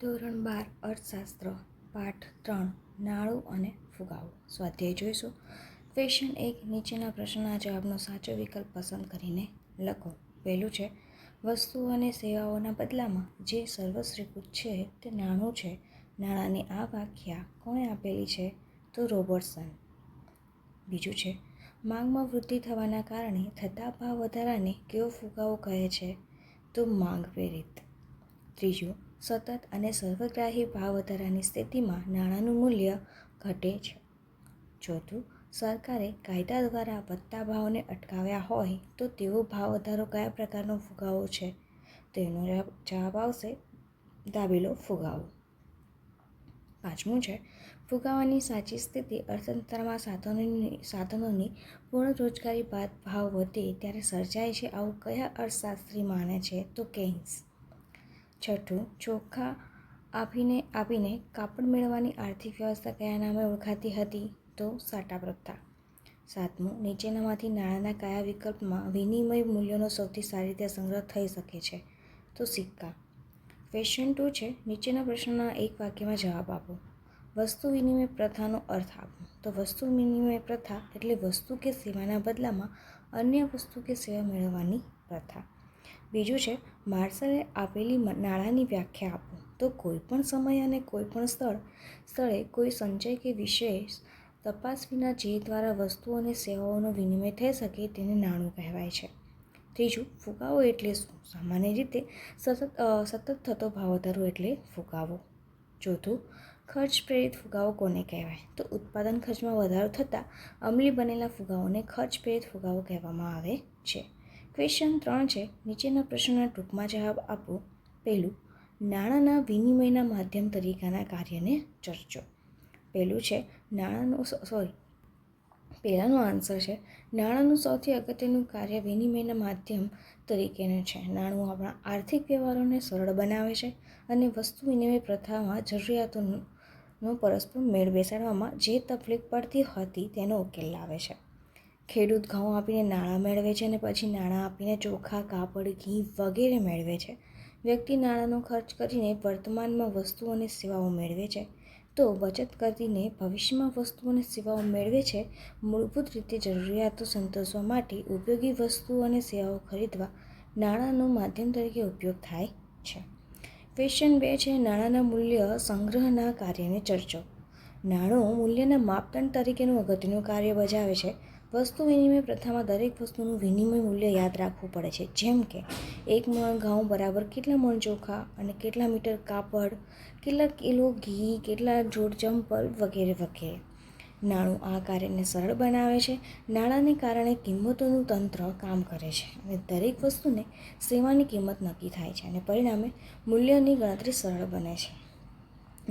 ધોરણ 12 અર્થશાસ્ત્ર પાઠ 3 નાણું અને ફુગાવો સ્વાધ્યાય જોઈશું. ક્વેશ્ચન 1 નીચેના પ્રશ્નના જવાબનો સાચો વિકલ્પ પસંદ કરીને લખો. પહેલું છે વસ્તુઓ અને સેવાઓના બદલામાં જે સર્વશ્રીકૃત છે તે નાણું છે. નાણાંની આ વ્યાખ્યા કોણે આપેલી છે? તો રોબર્ટસન. બીજું છે માંગમાં વૃદ્ધિ થવાના કારણે થતા ભાવ વધારાને કેવો ફુગાવો કહે છે? તો માંગ પ્રેરિત. ત્રીજું સતત અને સર્વગ્રાહી ભાવ વધારાની સ્થિતિમાં નાણાંનું મૂલ્ય ઘટે છે. ચોથું સરકારે કાયદા દ્વારા વધતા ભાવને અટકાવ્યા હોય તો તેવો ભાવ વધારો કયા પ્રકારનો ફુગાવો છે? તેનો જવાબ આવશે દાબેલો ફુગાવો. પાંચમું છે ફુગાવાની સાચી સ્થિતિ અર્થતંત્રમાં સાધનોની પૂર્ણ રોજગારી બાદ ભાવ વધે ત્યારે સર્જાય છે, આવું કયા અર્થશાસ્ત્રી માને છે? તો કેઇન્સ. છઠ્ઠું ચોખા આપીને કાપડ મેળવવાની આર્થિક વ્યવસ્થા કયા નામે ઓળખાતી હતી? તો સાટા પ્રથા. સાતમું નીચેનામાંથી નાણાંના કયા વિકલ્પમાં વિનિમય મૂલ્યોનો સૌથી સારી રીતે સંગ્રહ થઈ શકે છે? તો સિક્કા. ક્વેશ્ચન 2 છે નીચેના પ્રશ્નોના એક વાક્યમાં જવાબ આપો. વસ્તુ વિનિમય પ્રથાનો અર્થ આપો. તો વસ્તુ વિનિમય પ્રથા એટલે વસ્તુ કે સેવાના બદલામાં અન્ય વસ્તુ કે સેવા મેળવવાની પ્રથા. બીજું છે માર્શલે આપેલી નાણાંની વ્યાખ્યા આપો. તો કોઈ પણ સમય અને કોઈ પણ સ્થળે કોઈ સંચય કે વિશેષ તપાસ વિના જે દ્વારા વસ્તુઓ અને સેવાઓનો વિનિમય થઈ શકે તેને નાણું કહેવાય છે. ત્રીજું ફુગાવો એટલે શું? સામાન્ય રીતે સતત થતો ભાવ વધારો એટલે ફુગાવો. ચોથું ખર્ચ પ્રેરિત ફુગાવો કોને કહેવાય? તો ઉત્પાદન ખર્ચમાં વધારો થતાં અમલી બનેલા ફુગાવોને ખર્ચ પ્રેરિત ફુગાવો કહેવામાં આવે છે. ક્વેશ્ચન 3 છે નીચેના પ્રશ્નોના ટૂંકમાં જવાબ આપો. પહેલું નાણાંના વિનિમયના માધ્યમ તરીકેના કાર્યને ચર્ચો. પહેલાંનો આન્સર છે નાણાંનું સૌથી અગત્યનું કાર્ય વિનિમયના માધ્યમ તરીકેનું છે. નાણું આપણા આર્થિક વ્યવહારોને સરળ બનાવે છે અને વસ્તુ વિનિમય પ્રથામાં જરૂરિયાતોનો પરસ્પર મેળ બેસાડવામાં જે તકલીફ પડતી હતી તેનો ઉકેલ લાવે છે. ખેડૂત ઘઉં આપીને નાણાં મેળવે છે અને પછી નાણાં આપીને ચોખા, કાપડ, ઘી વગેરે મેળવે છે. વ્યક્તિ નાણાંનો ખર્ચ કરીને વર્તમાનમાં વસ્તુઓ અને સેવાઓ મેળવે છે તો બચત કરીને ભવિષ્યમાં વસ્તુઓ અને સેવાઓ મેળવે છે. મૂળભૂત રીતે જરૂરિયાતો સંતોષવા માટે ઉપયોગી વસ્તુઓ અને સેવાઓ ખરીદવા નાણાંનો માધ્યમ તરીકે ઉપયોગ થાય છે. ક્વેશ્ચન 2 છે નાણાંના મૂલ્ય સંગ્રહના કાર્યને ચર્ચો. નાણું મૂલ્યના માપદંડ તરીકેનું અગત્યનું કાર્ય બજાવે છે. વસ્તુ વિનિમય પ્રથામાં દરેક વસ્તુનું વિનિમય મૂલ્ય યાદ રાખવું પડે છે, જેમ કે 1 મણ ઘઉં બરાબર કેટલા મણ ચોખા અને કેટલા મીટર કાપડ, કેટલા કિલો ઘી, કેટલા જોડ ચંપલ વગેરે વગેરે. નાણું આ કાર્યને સરળ બનાવે છે. નાણાંને કારણે કિંમતોનું તંત્ર કામ કરે છે અને દરેક વસ્તુને સેવાની કિંમત નક્કી થાય છે અને પરિણામે મૂલ્યની ગણતરી સરળ બને છે.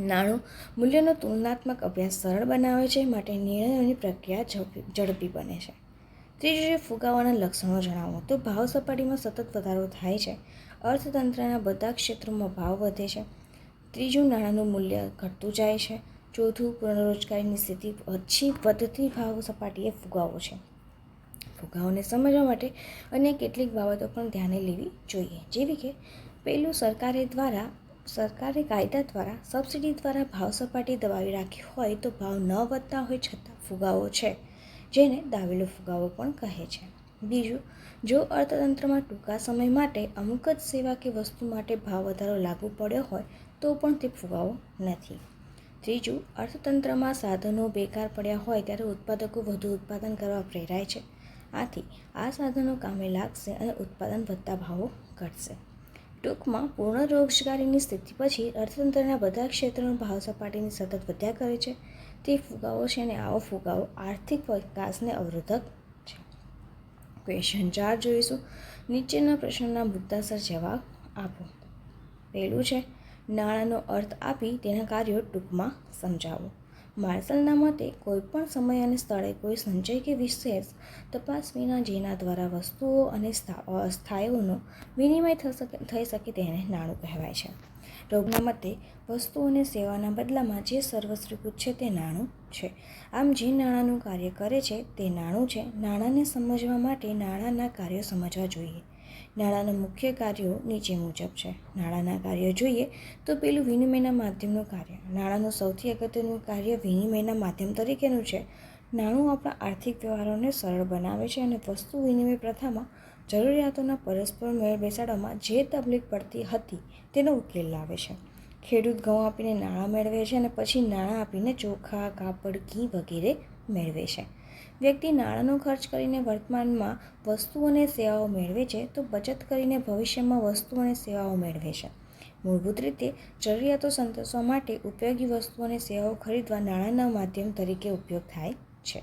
નાણું મૂલ્યનો તુલનાત્મક અભ્યાસ સરળ બનાવે છે માટે નિર્ણયોની પ્રક્રિયા ઝડપી બને છે. ત્રીજું છે ફુગાવાના લક્ષણો જણાવો. તો ભાવ સપાટીમાં સતત વધારો થાય છે. અર્થતંત્રના બધા ક્ષેત્રોમાં ભાવ વધે છે. ત્રીજું નાણાંનું મૂલ્ય ઘટતું જાય છે. ચોથું પૂર્ણરોજગારીની સ્થિતિ પછી વધતી ભાવ સપાટીએ ફુગાવો છે. ફુગાવાને સમજવા માટે અન્ય કેટલીક બાબતો પણ ધ્યાને લેવી જોઈએ, જેવી કે પહેલું સરકારે કાયદા દ્વારા સબસિડી દ્વારા ભાવ સપાટી દબાવી રાખી હોય તો ભાવ ન વધતા હોય છતાં ફુગાવો છે, જેને દાબેલો ફુગાવો પણ કહે છે. બીજું જો અર્થતંત્રમાં ટૂંકા સમય માટે અમુક જ સેવા કે વસ્તુ માટે ભાવ વધારો લાગુ પડ્યો હોય તો પણ તે ફુગાવો નથી. ત્રીજું અર્થતંત્રમાં સાધનો બેકાર પડ્યા હોય ત્યારે ઉત્પાદકો વધુ ઉત્પાદન કરવા પ્રેરાય છે. આથી આ સાધનો કામે લાગશે અને ઉત્પાદન વધતા ભાવો ઘટશે. ટૂંકમાં પૂર્ણ રોજગારીની સ્થિતિ પછી અર્થતંત્રના બધા ક્ષેત્રોમાં ભાવ સપાટીની સતત વધ્યા કરે છે તે ફુગાવો છે અને આવો ફુગાવો આર્થિક વિકાસને અવરોધક છે. ક્વેશ્ચન 4 જોઈશું. નીચેના પ્રશ્નોના મુદ્દાસર જવાબ આપો. પહેલું છે નાણાંનો અર્થ આપી તેના કાર્યો ટૂંકમાં સમજાવો. માર્શલના મતે કોઈપણ સમય અને સ્થળે કોઈ સંચય કે વિશેષ તપાસ વિના જેના દ્વારા વસ્તુઓ અને સ્થાયોનો વિનિમય થઈ શકે તેને નાણું કહેવાય છે. રોબના મતે વસ્તુઓ અને સેવાના બદલામાં જે સર્વશ્રીકૃત છે તે નાણું છે. આમ જે નાણાંનું કાર્ય કરે છે તે નાણું છે. નાણાંને સમજવા માટે નાણાંના કાર્યો સમજવા જોઈએ. નાણાંના મુખ્ય કાર્યો નીચે મુજબ છે. નાણાંના કાર્યો જોઈએ તો પેલું વિનિમયના માધ્યમનું કાર્ય. નાણાંનું સૌથી અગત્યનું કાર્ય વિનિમયના માધ્યમ તરીકેનું છે. નાણું આપણા આર્થિક વ્યવહારોને સરળ બનાવે છે અને વસ્તુ વિનિમય પ્રથામાં જરૂરિયાતોના પરસ્પર મેળ બેસાડવામાં જે તકલીફ પડતી હતી તેનો ઉકેલ લાવે છે. ખેડૂત ઘઉં આપીને નાણાં મેળવે છે અને પછી નાણાં આપીને ચોખા, કાપડ, ઘી વગેરે મેળવે છે. વ્યક્તિ નાણાંનો ખર્ચ કરીને વર્તમાનમાં વસ્તુ અને સેવાઓ મેળવે છે તો બચત કરીને ભવિષ્યમાં વસ્તુ અને સેવાઓ મેળવે છે. મૂળભૂત રીતે જરૂરિયાતો સંતોષવા માટે ઉપયોગી વસ્તુ અને સેવાઓ ખરીદવા નાણાંના માધ્યમ તરીકે ઉપયોગ થાય છે.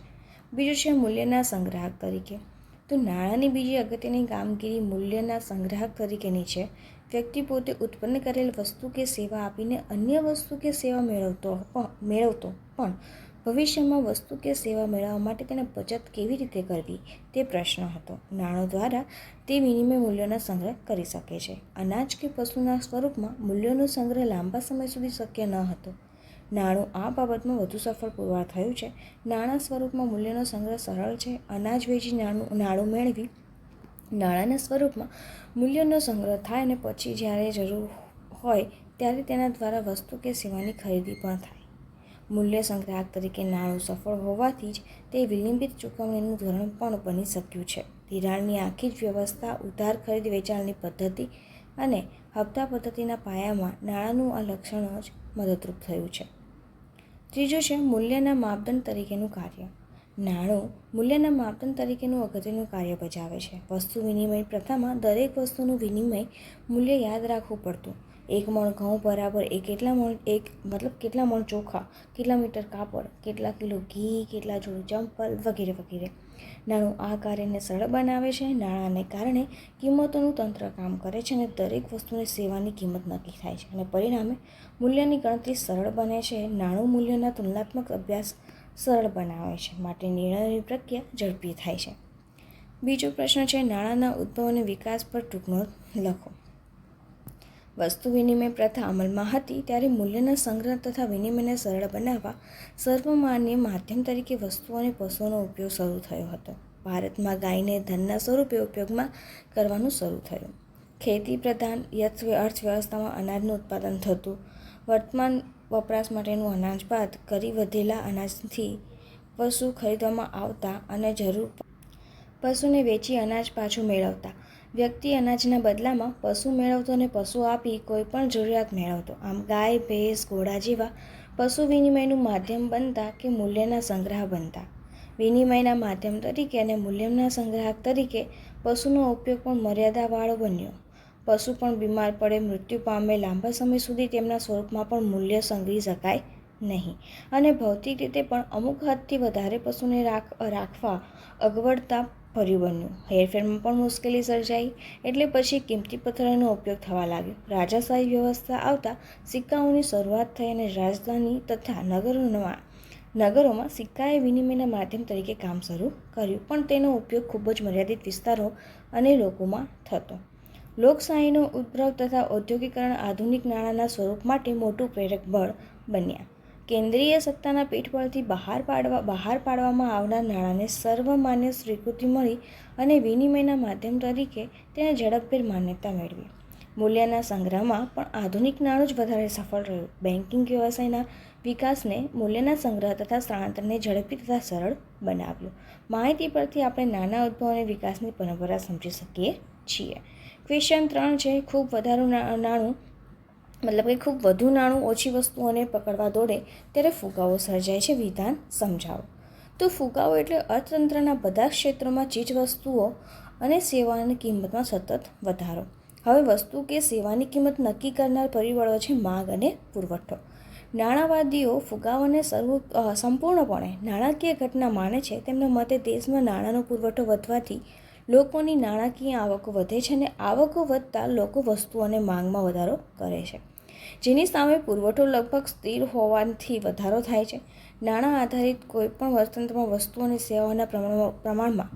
બીજું છે મૂલ્યના સંગ્રાહક તરીકે. તો નાણાંની બીજી અગત્યની કામગીરી મૂલ્યના સંગ્રાહક તરીકેની છે. વ્યક્તિ પોતે ઉત્પન્ન કરેલ વસ્તુ કે સેવા આપીને અન્ય વસ્તુ કે સેવા મેળવતો પણ ભવિષ્યમાં વસ્તુ કે સેવા મેળવવા માટે તેને બચત કેવી રીતે કરવી તે પ્રશ્ન હતો. નાણું દ્વારા તે વિનિમય મૂલ્યોનો સંગ્રહ કરી શકે છે. અનાજ કે પશુના સ્વરૂપમાં મૂલ્યોનો સંગ્રહ લાંબા સમય સુધી શક્ય ન હતો. નાણું આ બાબતમાં વધુ સફળ પુરવાર થયું છે. નાણાં સ્વરૂપમાં મૂલ્યનો સંગ્રહ સરળ છે. અનાજ વેચી નાણું મેળવી નાણાંના સ્વરૂપમાં મૂલ્યનો સંગ્રહ થાય અને પછી જ્યારે જરૂર હોય ત્યારે તેના દ્વારા વસ્તુ કે સેવાની ખરીદી પણ થાય. મૂલ્ય સંગ્રાહક તરીકે નાણું સફળ હોવાથી જ તે વિલંબિત ચૂકવણીનું ધોરણ પણ બની શક્યું છે. ધિરાણની આખી જ વ્યવસ્થા, ઉધાર ખરીદ વેચાણની પદ્ધતિ અને હપ્તા પદ્ધતિના પાયામાં નાણાંનું આ લક્ષણ જ મદદરૂપ થયું છે. ત્રીજું છે મૂલ્યના માપદંડ તરીકેનું કાર્ય. નાણું મૂલ્યના માપદંડ તરીકેનું અગત્યનું કાર્ય બજાવે છે. વસ્તુ વિનિમય પ્રથામાં દરેક વસ્તુનું વિનિમય મૂલ્ય યાદ રાખવું પડતું. 1 મણ ઘઉં બરાબર કેટલા મણ ચોખા, કેટલા મીટર કાપડ, કેટલા કિલો ઘી, કેટલા જોડી ચંપલ વગેરે વગેરે. નાણું આ કાર્યને સરળ બનાવે છે. નાણાંને કારણે કિંમતોનું તંત્ર કામ કરે છે અને દરેક વસ્તુની સેવાની કિંમત નક્કી થાય છે અને પરિણામે મૂલ્યની ગણતરી સરળ બને છે. નાણું મૂલ્યના તુલનાત્મક અભ્યાસ સરળ બનાવે છે માટે નિર્ણયોની પ્રક્રિયા ઝડપી થાય છે. બીજો પ્રશ્ન છે નાણાંના ઉદ્ભવ અને વિકાસ પર ટૂંક નોંધ લખો. વસ્તુ વિનિમય પ્રથા અમલમાં હતી ત્યારે મૂલ્યના સંગ્રહ તથા વિનિમયને સરળ બનાવવા સર્વમાન્ય માધ્યમ તરીકે વસ્તુઓ અને પશુઓનો ઉપયોગ શરૂ થયો હતો. ભારતમાં ગાયને ધનના સ્વરૂપે ઉપયોગમાં કરવાનું શરૂ થયું. ખેતી પ્રધાન અર્થવ્યવસ્થામાં અનાજનું ઉત્પાદન થતું. વર્તમાન વપરાશ માટેનું અનાજ બાદ કરી વધેલા અનાજથી પશુ ખરીદવામાં આવતા અને જરૂર પશુને વેચી અનાજ પાછું મેળવતા. વ્યક્તિ અનાજના બદલામાં પશુ મેળવતો અને પશુ આપી કોઈ પણ જરૂરિયાત મેળવતો. આમ ગાય, ભેંસ, ઘોડા જેવા પશુ વિનિમયનું માધ્યમ બનતા કે મૂલ્યના સંગ્રાહક બનતા. વિનિમયના માધ્યમ તરીકે અને મૂલ્યના સંગ્રાહક તરીકે પશુનો ઉપયોગ પણ મર્યાદાવાળો બન્યો. પશુ પણ બીમાર પડે, મૃત્યુ પામે, લાંબા સમય સુધી તેમના સ્વરૂપમાં પણ મૂલ્ય સંગ્રહી શકાય નહીં અને ભૌતિક રીતે પણ અમુક હદથી વધારે પશુને રાખવા અગવડતા ભર્યું બન્યું. હેરફેરમાં પણ મુશ્કેલી સર્જાઈ એટલે પછી કિંમતી પથ્થરોનો ઉપયોગ થવા લાગ્યો. રાજાશાહી વ્યવસ્થા આવતા સિક્કાઓની શરૂઆત થઈ અને રાજધાની તથા નગરોમાં સિક્કાએ વિનિમયના માધ્યમ તરીકે કામ શરૂ કર્યું પણ તેનો ઉપયોગ ખૂબ જ મર્યાદિત વિસ્તારો અને લોકોમાં થતો. લોકશાહીનો ઉદ્ભવ તથા ઔદ્યોગિકરણ આધુનિક નાણાંના સ્વરૂપ માટે મોટું પ્રેરક બળ બન્યા. કેન્દ્રીય સત્તાના પીઠબળથી બહાર પાડવામાં આવનાર નાણાંને સર્વમાન્ય સ્વીકૃતિ મળી અને વિનિમયના માધ્યમ તરીકે તેને ઝડપભેર માન્યતા મેળવી. મૂલ્યના સંગ્રહમાં પણ આધુનિક નાણું જ વધારે સફળ રહ્યું. બેન્કિંગ વ્યવસાયના વિકાસને મૂલ્યના સંગ્રહ તથા સ્થાનાંતરણને ઝડપી તથા સરળ બનાવ્યું. માહિતી પરથી આપણે નાના ઉદ્ભવ અને વિકાસની પરંપરા સમજી શકીએ છીએ. ક્વેશ્ચન 3 છે ખૂબ વધુ નાણું ઓછી વસ્તુઓને પકડવા દોડે ત્યારે ફુગાવો સર્જાય છે. વિધાન સમજાવો. તો ફુગાવો એટલે અર્થતંત્રના બધા ક્ષેત્રોમાં ચીજવસ્તુઓ અને સેવાઓની કિંમતમાં સતત વધારો. હવે વસ્તુ કે સેવાની કિંમત નક્કી કરનાર પરિબળો છે માંગ અને પુરવઠો. નાણાંવાદીઓ ફુગાવાને સંપૂર્ણપણે નાણાકીય ઘટના માને છે. તેમના મતે દેશમાં નાણાંનો પુરવઠો વધવાથી લોકોની નાણાકીય આવકો વધે છે અને આવકો વધતા લોકો વસ્તુ અને માંગમાં વધારો કરે છે. જેની સામે પુરવઠો લગભગ સ્થિર હોવાથી વધારો થાય છે. નાણાં આધારિત કોઈપણ અર્થતંત્રમાં વસ્તુ અને સેવાઓના પ્રમાણમાં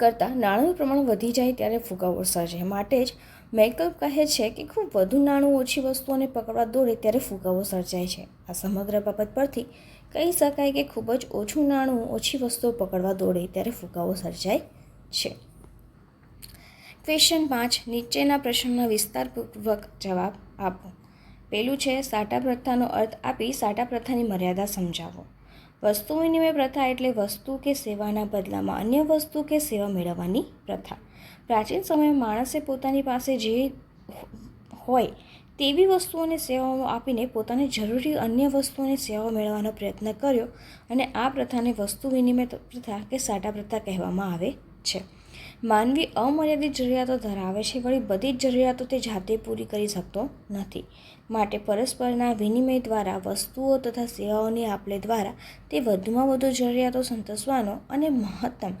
કરતાં નાણાંનું પ્રમાણ વધી જાય ત્યારે ફુગાવો સર્જાય. માટે જ મેકલ કહે છે કે ખૂબ વધુ નાણું ઓછી વસ્તુઓને પકડવા દોડે ત્યારે ફુગાવો સર્જાય છે. આ સમગ્ર બાબત પરથી કહી શકાય કે ખૂબ જ ઓછું નાણું ઓછી વસ્તુઓ પકડવા દોડે ત્યારે ફુગાવો સર્જાય છે. ક્વેશ્ચન 5, નીચેના પ્રશ્નોના વિસ્તારપૂર્વક જવાબ આપો. પહેલું છે, સાટા પ્રથાનો અર્થ આપી સાટા પ્રથાની મર્યાદા સમજાવો. વસ્તુ વિનિમય પ્રથા એટલે વસ્તુ કે સેવાના બદલામાં અન્ય વસ્તુ કે સેવા મેળવવાની પ્રથા. પ્રાચીન સમયમાં માણસે પોતાની પાસે જે હોય તેવી વસ્તુઓ અને સેવાઓ આપીને પોતાને જરૂરી અન્ય વસ્તુઓ અને સેવાઓ મેળવવાનો પ્રયત્ન કર્યો અને આ પ્રથાને વસ્તુ વિનિમય પ્રથા કે સાટા પ્રથા કહેવામાં આવે છે. માનવી અમર્યાદિત જરૂરિયાતો ધરાવે છે, વળી બધી જ જરૂરિયાતો તે જાતે પૂરી કરી શકતો નથી. માટે પરસ્પરના વિનિમય દ્વારા વસ્તુઓ તથા સેવાઓની આપલે દ્વારા તે વધુમાં વધુ જરૂરિયાતો સંતોષવાનો અને મહત્તમ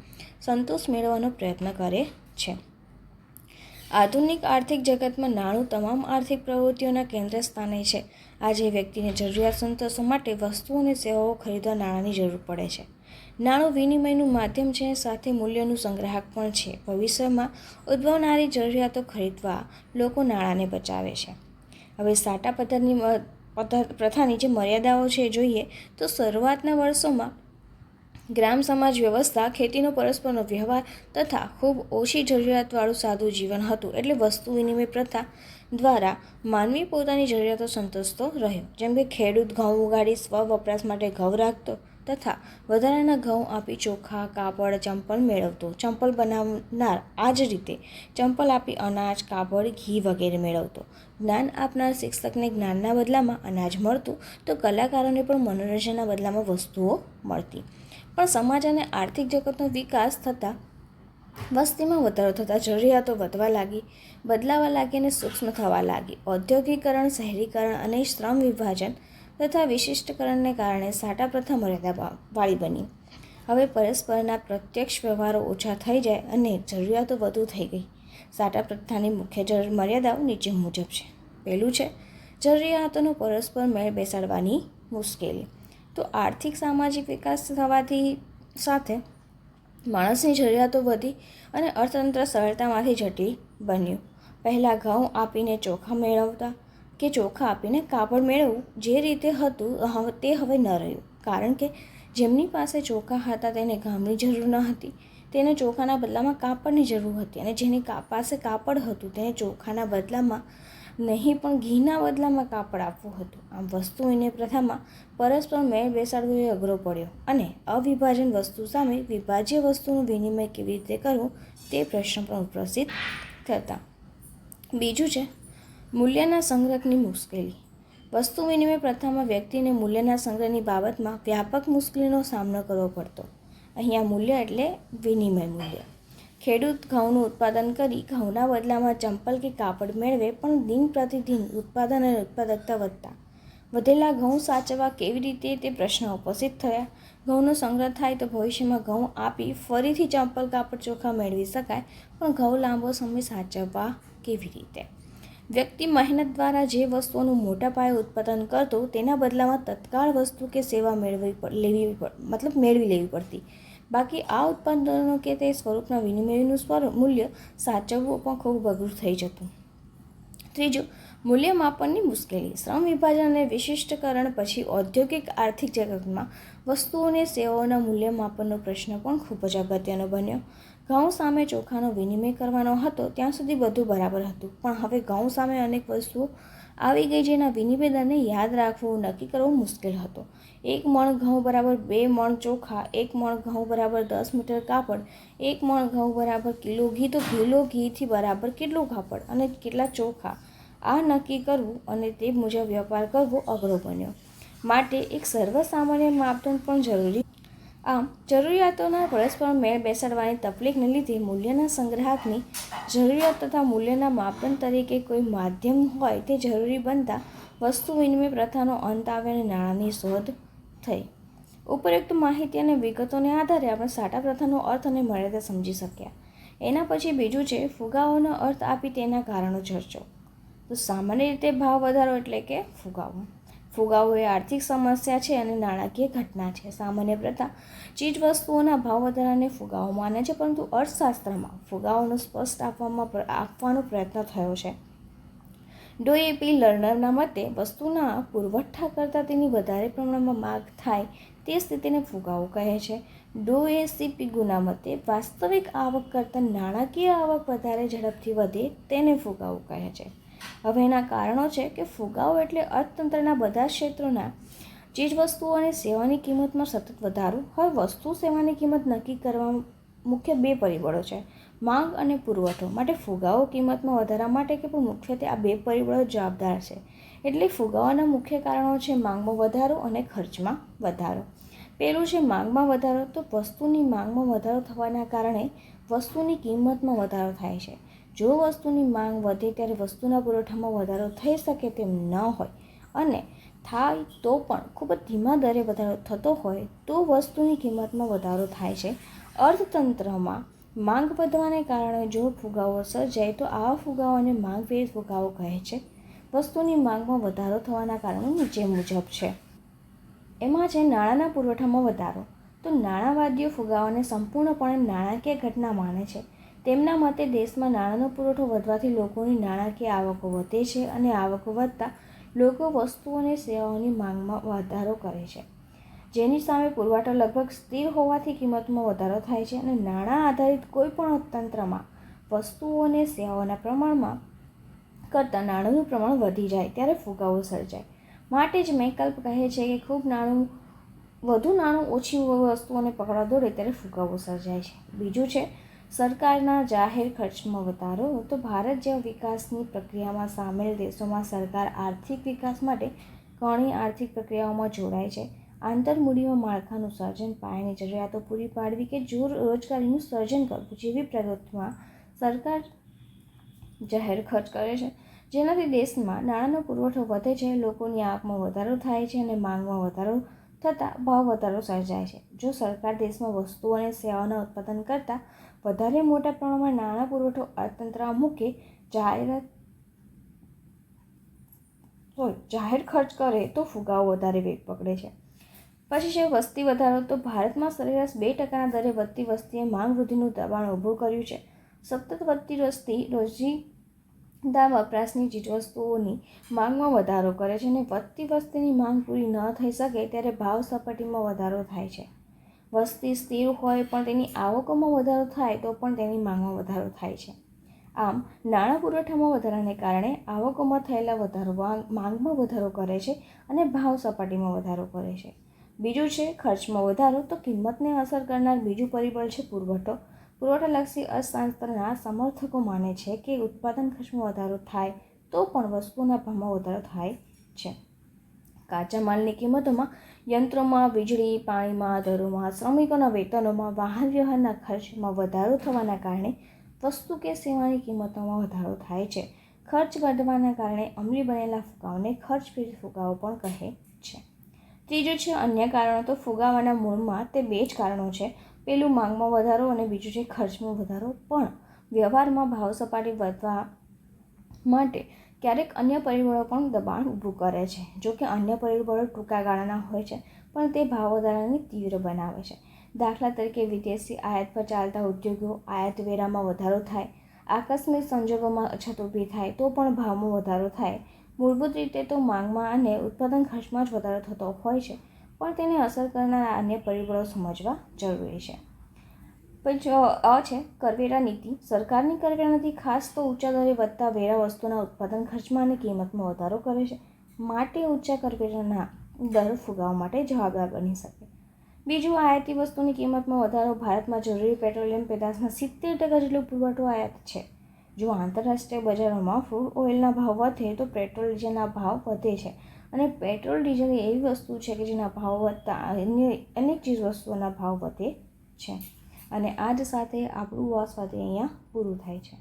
સંતોષ મેળવવાનો પ્રયત્ન કરે છે. આધુનિક આર્થિક જગતમાં નાણું તમામ આર્થિક પ્રવૃત્તિઓના કેન્દ્ર સ્થાને છે. આજે વ્યક્તિને જરૂરિયાત સંતોષવા માટે વસ્તુઓ અને સેવાઓ ખરીદવા નાણાંની જરૂર પડે છે. નાણું વિનિમયનું માધ્યમ છે, સાથે મૂલ્યનું સંગ્રાહક પણ છે. ભવિષ્યમાં ઉદ્ભવનારી જરૂરિયાતો ખરીદવા લોકો નાણાંને બચાવે છે. હવે સાટા પ્રથાની જે મર્યાદાઓ છે જોઈએ તો શરૂઆતના વર્ષોમાં ગ્રામ સમાજ વ્યવસ્થા, ખેતીનો પરસ્પરનો વ્યવહાર તથા ખૂબ ઓછી જરૂરિયાતવાળું સાદું જીવન હતું. એટલે વસ્તુ વિનિમય પ્રથા દ્વારા માનવી પોતાની જરૂરિયાતો સંતોષતો રહ્યો. જેમ કે ખેડૂત ઘઉં ઉગાડી સ્વ વપરાશ માટે ઘઉં રાખતો તથા વધારાના ઘઉં આપી ચોખા, કાપડ, ચંપલ મેળવતો. ચંપલ બનાવનાર આ જ રીતે ચંપલ આપી અનાજ, કાપડ, ઘી વગેરે મેળવતો. જ્ઞાન આપનાર શિક્ષકને જ્ઞાનના બદલામાં અનાજ મળતું તો કલાકારોને પણ મનોરંજનના બદલામાં વસ્તુઓ મળતી. પણ સમાજ અને આર્થિક જગતનો વિકાસ થતાં વસ્તીમાં વધારો થતાં જરૂરિયાતો વધવા લાગી, બદલાવા લાગી અને સૂક્ષ્મ થવા લાગી. ઔદ્યોગિકરણ, શહેરીકરણ અને શ્રમ વિભાજન તથા વિશિષ્ટકરણને કારણે સાટા પ્રથા મર્યાદાવાળી બની. હવે પરસ્પરના પ્રત્યક્ષ વ્યવહારો ઓછા થઈ જાય અને જરૂરિયાતો વધુ થઈ ગઈ. સાટા પ્રથાની મુખ્ય મર્યાદાઓ નીચે મુજબ છે. પહેલું છે, જરૂરિયાતોનો પરસ્પર મેળ બેસાડવાની મુશ્કેલી. તો આર્થિક સામાજિક વિકાસ થવાથી સાથે માણસની જરૂરિયાતો વધી અને અર્થતંત્ર સરળતામાંથી જટિલ બન્યું. પહેલાં ઘઉં આપીને ચોખા મેળવતા કે ચોખા આપીને કાપડ મેળવવું જે રીતે હતું તે હવે ન રહ્યું. કારણ કે જેમની પાસે ચોખા હતા તેને ઘઉંની જરૂર ન હતી, તેને ચોખાના બદલામાં કાપડની જરૂર હતી. અને જેની પાસે કાપડ હતું તેને ચોખાના બદલામાં નહીં પણ ઘીના બદલામાં કાપડ આપવું હતું. આમ વસ્તુ વિનિમય પ્રથામાં પરસ્પર મેળ બેસાડવો એ અઘરો પડ્યો અને અવિભાજન વસ્તુ સામે વિભાજ્ય વસ્તુનું વિનિમય કેવી રીતે કરવું તે પ્રશ્ન પણ ઉપસ્થિત થતા. બીજું છે, મૂલ્યના સંગ્રહની મુશ્કેલી. વસ્તુ વિનિમય પ્રથામાં વ્યક્તિને મૂલ્યના સંગ્રહની બાબતમાં વ્યાપક મુશ્કેલીનો સામનો કરવો પડતો. અહીંયા મૂલ્ય એટલે વિનિમય મૂલ્ય. ખેડૂત ઘઉંનું ઉત્પાદન કરી ઘઉંના બદલામાં ચંપલ કે કાપડ મેળવે, પણ દિન પ્રતિદિન ઉત્પાદન અને ઉત્પાદકતા વધેલા ઘઉં સાચવવા કેવી રીતે તે પ્રશ્ન ઉપસ્થિત થયા. ઘઉંનો સંગ્રહ થાય તો ભવિષ્યમાં ઘઉં આપી ફરીથી ચંપલ, કાપડ, ચોખા મેળવી શકાય, પણ ઘઉં લાંબો સમય સાચવવા કેવી રીતે? વ્યક્તિ મહેનત દ્વારા જે વસ્તુઓનું મોટા પાયે ઉત્પાદન કરતો તેના બદલામાં તત્કાળ વસ્તુ કે સેવા મેળવી લેવી પડતી. બાકી આ ઉત્પાદનો કે તે સ્વરૂપના વિનિમયનું મૂલ્ય સાચવવું પણ ખૂબ અઘરું થઈ જતું. ત્રીજું, મૂલ્ય માપનની મુશ્કેલી. શ્રમ વિભાજન અને વિશિષ્ટકરણ પછી ઔદ્યોગિક આર્થિક જગતમાં વસ્તુઓ અને સેવાઓના મૂલ્ય માપનનો પ્રશ્ન પણ ખૂબ જ અગત્યનો બન્યો. ઘઉં સામે ચોખાનો વિનિમય કરવાનો હતો ત્યાં સુધી બધું બરાબર હતું, પણ હવે ઘઉં સામે અનેક વસ્તુઓ આવી ગઈ જેના વિનિમય દરને યાદ રાખવું, નક્કી કરવું મુશ્કેલ હતું. 1 મણ ઘઉં બરાબર 2 મણ ચોખા, 1 મણ ઘઉં બરાબર 10 મીટર કાપડ, 1 મણ ઘઉં બરાબર કિલો ઘી, તો કિલો ઘીથી બરાબર કેટલું કાપડ અને કેટલા ચોખા આ નક્કી કરવું અને તે મુજબ વેપાર કરવો અઘરો બન્યો. માટે એક સર્વસામાન્ય માપદંડ પણ જરૂરી. આમ જરૂરિયાતોના પરસ્પર મેળ બેસાડવાની તકલીફને લીધે મૂલ્યના સંગ્રાહકની જરૂરિયાત તથા મૂલ્યના માપદંડ તરીકે કોઈ માધ્યમ હોય તે જરૂરી બનતા વસ્તુ વિનિમય પ્રથાનો અંત આવ્યો અને નાણાંની શોધ થઈ. ઉપરોક્ત માહિતી અને વિગતોને આધારે આપણે સાટા પ્રથાનો અર્થ અને મર્યાદા સમજી શક્યા. એના પછી બીજું છે, ફુગાવાનો અર્થ આપી તેના કારણો ચર્ચો. તો સામાન્ય રીતે ભાવ વધારો એટલે કે ફુગાવો. ફુગાવો એ આર્થિક સમસ્યા છે અને નાણાકીય ઘટના છે. સામાન્ય પ્રથા ચીજ વસ્તુઓના ભાવ વધારાને ફુગાવો માને છે, પરંતુ અર્થશાસ્ત્રમાં ફુગાવાનો સ્પષ્ટ આપવાનો પ્રયત્ન થયો છે. ડોએ.પી. લર્નરના મતે વસ્તુના પુરવઠા કરતાં તેની વધારે પ્રમાણમાં માંગ થાય તે સ્થિતિને ફુગાવો કહે છે. DOACP ગુનામતે વાસ્તવિક આવક કરતાં નાણાકીય આવક વધારે ઝડપથી વધે તેને ફુગાવો કહે છે. હવે એના કારણો છે કે ફુગાવો એટલે અર્થતંત્રના બધા ક્ષેત્રોના ચીજવસ્તુઓ અને સેવાની કિંમતમાં સતત વધારો. હવે વસ્તુ સેવાની કિંમત નક્કી કરવા મુખ્ય બે પરિબળો છે, માંગ અને પુરવઠો. માટે ફુગાવો કિંમતમાં વધારા માટે કે પણ મુખ્યત્વે આ બે પરિબળો જવાબદાર છે. એટલે ફુગાવાના મુખ્ય કારણો છે માંગમાં વધારો અને ખર્ચમાં વધારો. પહેલું છે માંગમાં વધારો. તો વસ્તુની માંગમાં વધારો થવાના કારણે વસ્તુની કિંમતમાં વધારો થાય છે. જો વસ્તુની માંગ વધે ત્યારે વસ્તુના પુરવઠામાં વધારો થઈ શકે તેમ ન હોય અને થાય તો પણ ખૂબ જ ધીમા દરે વધારો થતો હોય તો વસ્તુની કિંમતમાં વધારો થાય છે. અર્થતંત્રમાં માંગ વધવાને કારણે જો ફુગાવો સર્જાય તો આવા ફુગાવાને માંગ વિરુદ્ધ ફુગાવો કહે છે. વસ્તુની માંગમાં વધારો થવાના કારણો નીચે મુજબ છે. એમાં છે નાણાંના પુરવઠામાં વધારો. તો નાણાંવાદીઓ ફુગાવાને સંપૂર્ણપણે નાણાકીય ઘટના માને છે. તેમના મતે દેશમાં નાણાંનો પુરવઠો વધવાથી લોકોની નાણાકીય આવકો વધે છે અને આવકો વધતા લોકો વસ્તુઓ અને સેવાઓની માંગમાં વધારો કરે છે, જેની સામે પુરવઠો લગભગ સ્થિર હોવાથી કિંમતમાં વધારો થાય છે. અને નાણાં આધારિત કોઈપણ અર્થતંત્રમાં વસ્તુઓ અને સેવાઓના પ્રમાણમાં કરતાં નાણાંનું પ્રમાણ વધી જાય ત્યારે ફુગાવો સર્જાય. માટે જ મેકલ્પ કહે છે કે ખૂબ નાણું વધુ નાણું ઓછી વસ્તુઓને પકડવા દોડે ત્યારે ફુગાવો સર્જાય છે. બીજું છે સરકારના જાહેર ખર્ચમાં વધારો. તો ભારત જેવા વિકાસની પ્રક્રિયામાં સામેલ દેશોમાં સરકાર આર્થિક વિકાસ માટે ઘણી આર્થિક પ્રક્રિયાઓમાં જોડાય છે. આંતરમૂડીમાં માળખાનું સર્જન, પાયાની જરૂરિયાતો પૂરી પાડવી કે રોજગારીનું સર્જન કરવું જેવી પ્રવૃત્તિમાં સરકાર જાહેર ખર્ચ કરે છે, જેનાથી દેશમાં નાણાંનો પુરવઠો વધે છે, લોકોની આવકમાં વધારો થાય છે અને માંગમાં વધારો થતાં ભાવ વધારો સર્જાય છે. જો સરકાર દેશમાં વસ્તુઓ અને સેવાઓના ઉત્પાદન કરતાં વધારે મોટા પ્રમાણમાં નાણાં પુરવઠો અર્થતંત્રમાં મૂકે, જાહેર ખર્ચ કરે તો ફુગાવો વધારે વેગ પકડે છે. પછી છે વસ્તી વધારો. તો ભારતમાં સરેરાશ 2% દરે વધતી વસ્તીએ માંગ વૃદ્ધિનું દબાણ ઊભું કર્યું છે. સતત વધતી વસ્તી રોજિંદા વપરાશની ચીજવસ્તુઓની માંગમાં વધારો કરે છે અને વધતી વસ્તીની માંગ પૂરી ન થઈ શકે ત્યારે ભાવ સપાટીમાં વધારો થાય છે. વસ્તી સ્થિર હોય પણ તેની આવકોમાં વધારો થાય તો પણ તેની માંગમાં વધારો થાય છે. આમ નાણાં પુરવઠામાં વધારાને કારણે આવકોમાં થયેલા વધારો માંગમાં વધારો કરે છે અને ભાવ સપાટીમાં વધારો કરે છે. બીજું છે ખર્ચમાં વધારો. તો કિંમતને અસર કરનાર બીજું પરિબળ છે પુરવઠો. પુરવઠાલક્ષી અર્થશાસ્ત્રના સમર્થકો માને છે કે ઉત્પાદન ખર્ચમાં વધારો થાય તો પણ વસ્તુઓના ભાવમાં વધારો થાય છે. કાચા માલની કિંમતોમાં, યંત્રોમાં, વીજળી, પાણીમાં, દરોમાં, શ્રમિકોના વેતનોમાં, વાહન વ્યવહારના ખર્ચમાં વધારો થવાના કારણે વસ્તુ કે સેવાની કિંમતોમાં વધારો થાય છે. ખર્ચ વધવાના કારણે અમલી બનેલા ફુગાવાને ખર્ચ વિરુદ્ધ ફુગાવો પણ કહે છે. ત્રીજું છે અન્ય કારણો. તો ફુગાવાના મૂળમાં તે બે જ કારણો છે. પેલું માંગમાં વધારો અને બીજું છે ખર્ચમાં વધારો. પણ વ્યવહારમાં ભાવ સપાટી વધવા માટે ક્યારેક અન્ય પરિબળો પણ દબાણ ઊભું કરે છે. જો કે અન્ય પરિબળો ટૂંકા ગાળાના હોય છે પણ તે ભાવ વધારાને તીવ્ર બનાવે છે. દાખલા તરીકે વિદેશી આયાત પર ચાલતા ઉદ્યોગો, આયાત વેરામાં વધારો થાય, આકસ્મિક સંજોગોમાં અછત ઊભી થાય તો પણ ભાવમાં વધારો થાય. મૂળભૂત રીતે તો માંગમાં અને ઉત્પાદન ખર્ચમાં જ વધારો થતો હોય છે, પણ તેને અસર કરનાર અન્ય પરિબળો સમજવા જરૂરી છે. પછી છે કરવેરા નીતિ. સરકારની કરવેરા નીતિ ખાસ તો ઊંચા દરે વધતા વેરા વસ્તુના ઉત્પાદન ખર્ચમાં અને કિંમતમાં વધારો કરે છે. માટે ઊંચા કરવેરાના દર ફુગાવા માટે જવાબદાર બની શકે. બીજું આયાતી વસ્તુની કિંમતમાં વધારો. ભારતમાં જરૂરી પેટ્રોલિયમ પેદાશના 70% જેટલો પુરવઠો આયાત છે. જો આંતરરાષ્ટ્રીય બજારોમાં ક્રૂડ ઓઇલના ભાવ વધે તો પેટ્રોલ ડીઝલના ભાવ વધે છે અને પેટ્રોલ ડીઝલ એવી વસ્તુ છે કે જેના ભાવ વધતા અનેક ચીજવસ્તુઓના ભાવ વધે છે. અને આ જ સાથે આપણું આ સ્વાધ્યાય અહીંયા પૂરું થાય છે.